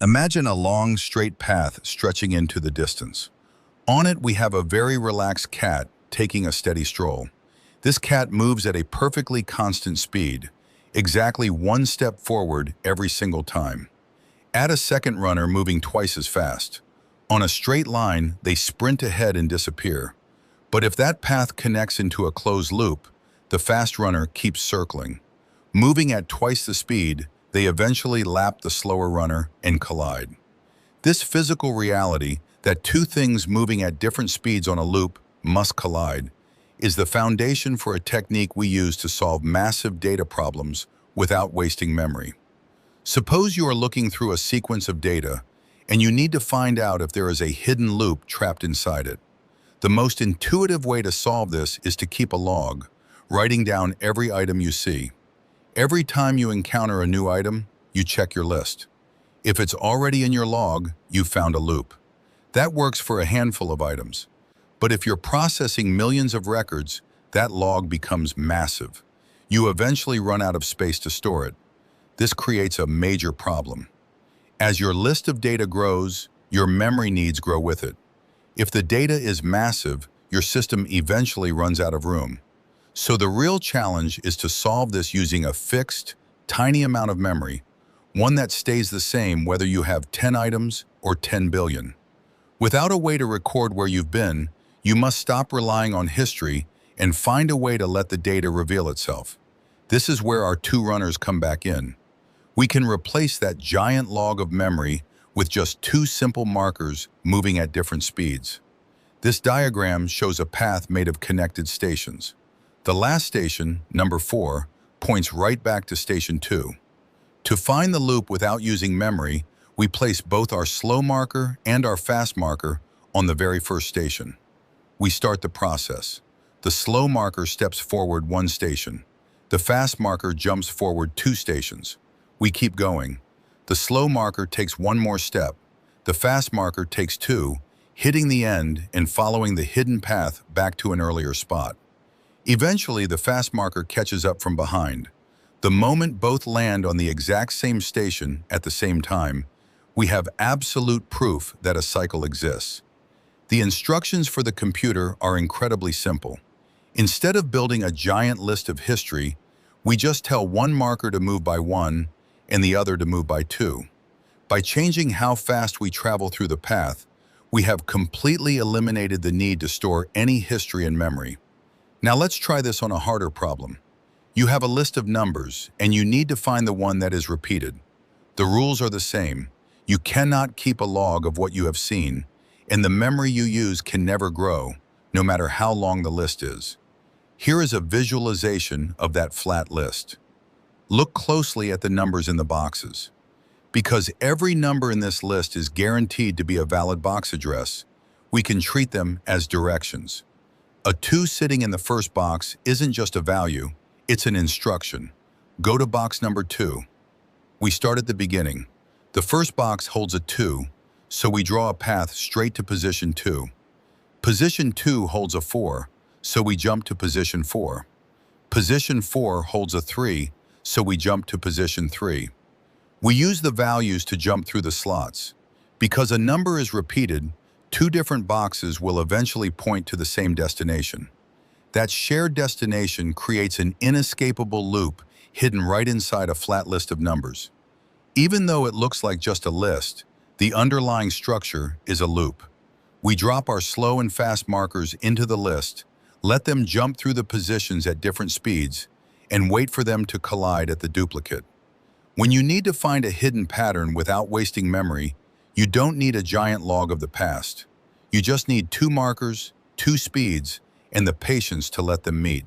Imagine a long, straight path stretching into the distance. On it, we have a very relaxed cat taking a steady stroll. This cat moves at a perfectly constant speed, exactly one step forward every single time. Add a second runner moving twice as fast. On a straight line, they sprint ahead and disappear. But if that path connects into a closed loop, the fast runner keeps circling. Moving at twice the speed, they eventually lap the slower runner and collide. This physical reality, that two things moving at different speeds on a loop must collide, is the foundation for a technique we use to solve massive data problems without wasting memory. Suppose you are looking through a sequence of data, and you need to find out if there is a hidden loop trapped inside it. The most intuitive way to solve this is to keep a log, writing down every item you see. Every time you encounter a new item, you check your list. If it's already in your log, you've found a loop. That works for a handful of items. But if you're processing millions of records, that log becomes massive. You eventually run out of space to store it. This creates a major problem. As your list of data grows, your memory needs grow with it. If the data is massive, your system eventually runs out of room. So the real challenge is to solve this using a fixed, tiny amount of memory, one that stays the same whether you have 10 items or 10 billion. Without a way to record where you've been, you must stop relying on history and find a way to let the data reveal itself. This is where our two runners come back in. We can replace that giant log of memory with just two simple markers moving at different speeds. This diagram shows a path made of connected stations. The last station, number 4, points right back to station 2. To find the loop without using memory, we place both our slow marker and our fast marker on the very first station. We start the process. The slow marker steps forward 1 station. The fast marker jumps forward 2 stations. We keep going. The slow marker takes 1 more step. The fast marker takes 2, hitting the end and following the hidden path back to an earlier spot. Eventually, the fast marker catches up from behind. The moment both land on the exact same station at the same time, we have absolute proof that a cycle exists. The instructions for the computer are incredibly simple. Instead of building a giant list of history, we just tell one marker to move by 1 and the other to move by 2. By changing how fast we travel through the path, we have completely eliminated the need to store any history in memory. Now let's try this on a harder problem. You have a list of numbers, and you need to find the one that is repeated. The rules are the same. You cannot keep a log of what you have seen, and the memory you use can never grow, no matter how long the list is. Here is a visualization of that flat list. Look closely at the numbers in the boxes. Because every number in this list is guaranteed to be a valid box address, we can treat them as directions. A 2 sitting in the first box isn't just a value, it's an instruction. Go to box number 2. We start at the beginning. The first box holds a 2, so we draw a path straight to position 2. Position 2 holds a 4, so we jump to position 4. Position 4 holds a 3, so we jump to position 3. We use the values to jump through the slots. Because a number is repeated, 2 different boxes will eventually point to the same destination. That shared destination creates an inescapable loop hidden right inside a flat list of numbers. Even though it looks like just a list, the underlying structure is a loop. We drop our slow and fast markers into the list, let them jump through the positions at different speeds, and wait for them to collide at the duplicate. When you need to find a hidden pattern without wasting memory, you don't need a giant log of the past. You just need 2 markers, 2 speeds, and the patience to let them meet.